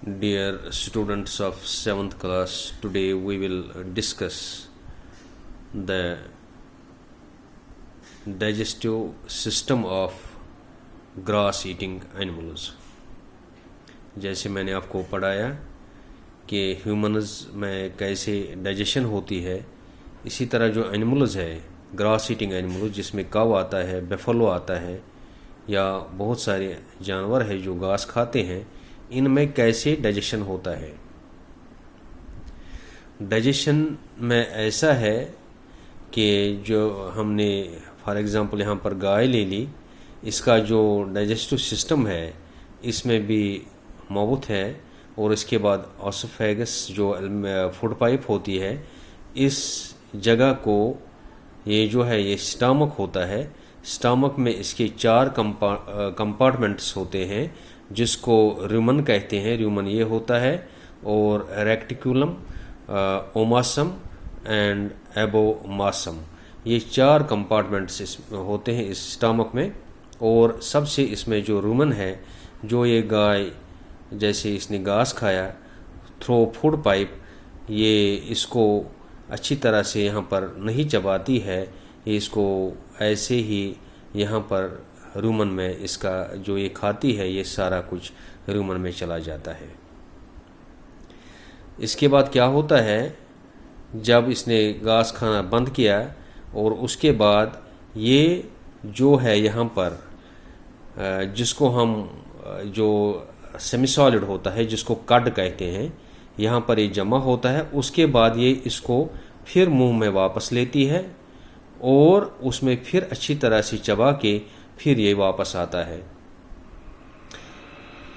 Dear students of 7th class, today we will discuss the digestive system of grass eating animals. जैसे मैंने आपको पढ़ाया कि humans में कैसे डाइजेशन होती है, इसी तरह जो एनिमल्स है ग्रास ईटिंग एनिमल्स, जिसमें काव आता है, बेफलो आता है या बहुत सारे जानवर है जो घास खाते हैं, इनमें कैसे डाइजेशन होता है। डाइजेशन में ऐसा है कि जो हमने फॉर एग्जांपल यहाँ पर गाय ले ली, इसका जो डाइजेस्टिव सिस्टम है इसमें भी माउथ है और इसके बाद ऑसोफेगस जो फूड पाइप होती है, इस जगह को ये जो है ये स्टमक होता है। स्टमक में इसके 4 कंपार्टमेंट्स होते हैं जिसको रूमन कहते हैं। रूमन ये होता है और रेक्टिकुलम, ओमासम एंड एबोमासम, ये 4 कंपार्टमेंट्स होते हैं इस स्टमक में। और सबसे इसमें जो रूमन है, जो ये गाय जैसे इसने घास खाया थ्रू फूड पाइप, ये इसको अच्छी तरह से यहाँ पर नहीं चबाती है, ये इसको ऐसे ही यहाँ पर रूमन में इसका जो ये खाती है ये सारा कुछ रूमन में चला जाता है। इसके बाद क्या होता है, जब इसने घास खाना बंद किया और उसके बाद ये जो है यहाँ पर जिसको हम जो सेमी सॉलिड होता है जिसको कड कहते हैं, यहाँ पर ये जमा होता है। उसके बाद ये इसको फिर मुंह में वापस लेती है और उसमें फिर अच्छी तरह से चबा के फिर ये वापस आता है।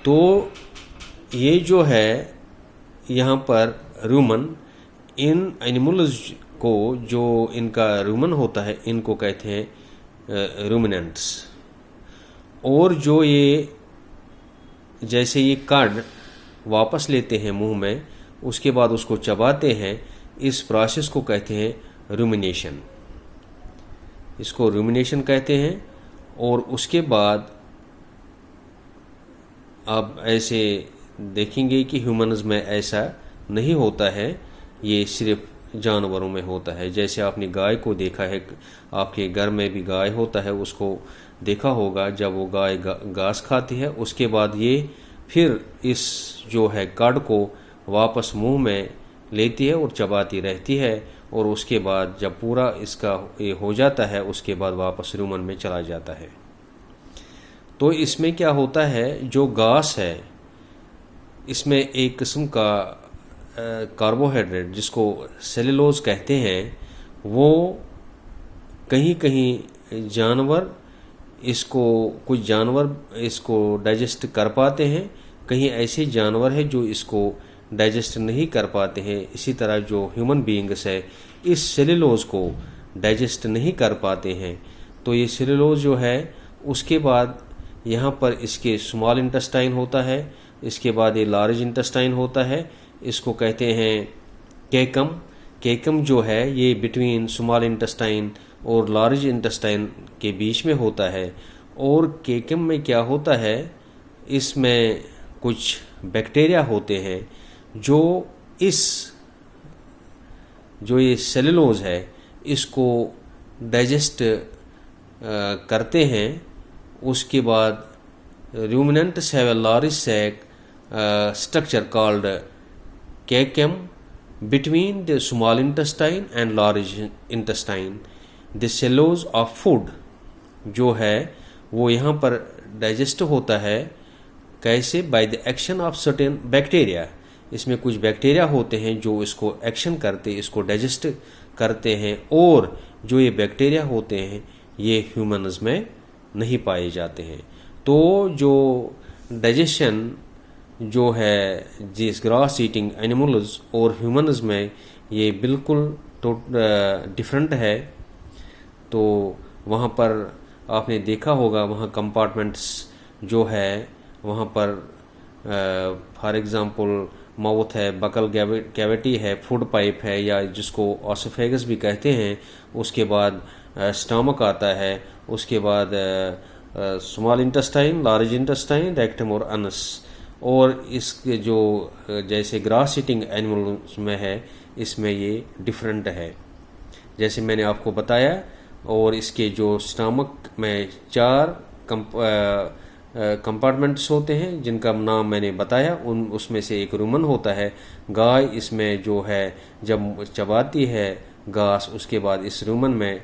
तो ये जो है यहाँ पर रूमन, इन एनिमल्स को जो इनका रूमन होता है इनको कहते हैं रूमिनेंट्स। और जो ये जैसे ये कड वापस लेते हैं मुंह में, उसके बाद उसको चबाते हैं, इस प्रोसेस को कहते हैं रूमिनेशन। इसको रूमिनेशन कहते हैं। और उसके बाद आप ऐसे देखेंगे कि ह्यूमन्स में ऐसा नहीं होता है, ये सिर्फ जानवरों में होता है। जैसे आपने गाय को देखा है, आपके घर में भी गाय होता है, उसको देखा होगा, जब वो गाय घास खाती है उसके बाद ये फिर इस जो है कड को वापस मुंह में लेती है और चबाती रहती है। और उसके बाद जब पूरा इसका ये हो जाता है उसके बाद वापस रूमन में चला जाता है। तो इसमें क्या होता है, जो घास है इसमें एक किस्म का कार्बोहाइड्रेट जिसको सेलुलोज कहते हैं, वो कहीं कहीं जानवर इसको, कुछ जानवर इसको डाइजेस्ट कर पाते हैं, कहीं ऐसे जानवर हैं जो इसको डाइजेस्ट नहीं कर पाते हैं। इसी तरह जो ह्यूमन बीइंग्स है इस सेलुलोज को डाइजेस्ट नहीं कर पाते हैं। तो ये सेलुलोज जो है उसके बाद यहाँ पर इसके स्मॉल इंटेस्टाइन होता है, इसके बाद ये लार्ज इंटेस्टाइन होता है, इसको कहते हैं केकम। केकम जो है ये बिटवीन स्मॉल इंटेस्टाइन और लार्ज इंटेस्टाइन के बीच में होता है। और केकम में क्या होता है, इसमें कुछ बैक्टीरिया होते हैं जो ये सेलुलोज है इसको डाइजेस्ट करते हैं। उसके बाद ruminants have a large sac structure called caecum between the small intestine and large intestine. The cellulose of food जो है वो यहाँ पर डाइजेस्ट होता है। कैसे? By the action of certain bacteria. इसमें कुछ बैक्टीरिया होते हैं जो इसको एक्शन करते, इसको डाइजेस्ट करते हैं। और जो ये बैक्टीरिया होते हैं ये ह्यूमन्स में नहीं पाए जाते हैं। तो जो डाइजेशन जो है जिस ग्रास ईटिंग एनिमल्स और ह्यूमन्स में ये बिल्कुल डिफरेंट है। तो वहाँ पर आपने देखा होगा, वहाँ कंपार्टमेंट्स जो है वहाँ पर फॉर एग्जांपल माउथ है, बकल कैविटी है, फूड पाइप है या जिसको ऑसोफेगस भी कहते हैं, उसके बाद स्टमक आता है, उसके बाद small intestine, large intestine, rectum और अनस। और इसके जो जैसे ग्रास ईटिंग एनिमल्स में है, इसमें ये डिफरेंट है जैसे मैंने आपको बताया। और इसके जो स्टमक में 4 कंपार्टमेंट्स होते हैं जिनका नाम मैंने बताया, उसमें से एक रुमन होता है। गाय इसमें जो है जब चबाती है घास, उसके बाद इस रुमन में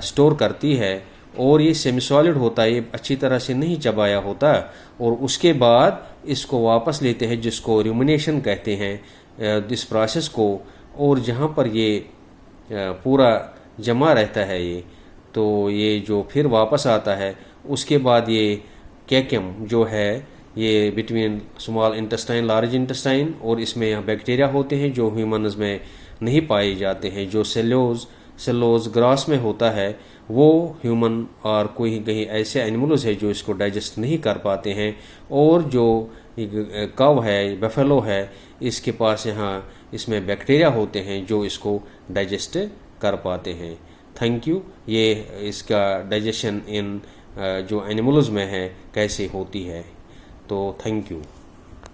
स्टोर करती है, और ये सेमी सॉलिड होता है, ये अच्छी तरह से नहीं चबाया होता, और उसके बाद इसको वापस लेते हैं जिसको रुमिनेशन कहते हैं इस प्रोसेस को। और जहाँ पर ये पूरा जमा रहता है ये, तो ये जो फिर वापस आता है, उसके बाद ये कैकम जो है ये between small intestine large intestine, और इसमें यहाँ बैक्टीरिया होते हैं जो ह्यूमन्स में नहीं पाए जाते हैं। जो सेलोज ग्रास में होता है वो ह्यूमन और कोई कहीं ऐसे एनिमल्स है जो इसको डाइजेस्ट नहीं कर पाते हैं। और जो काव है, बफेलो है, इसके पास यहाँ इसमें बैक्टीरिया होते हैं जो इसको डाइजेस्ट कर पाते हैं। Thank you. ये इसका डाइजेशन इन जो एनिमल्स में है कैसे होती है, तो थैंक यू।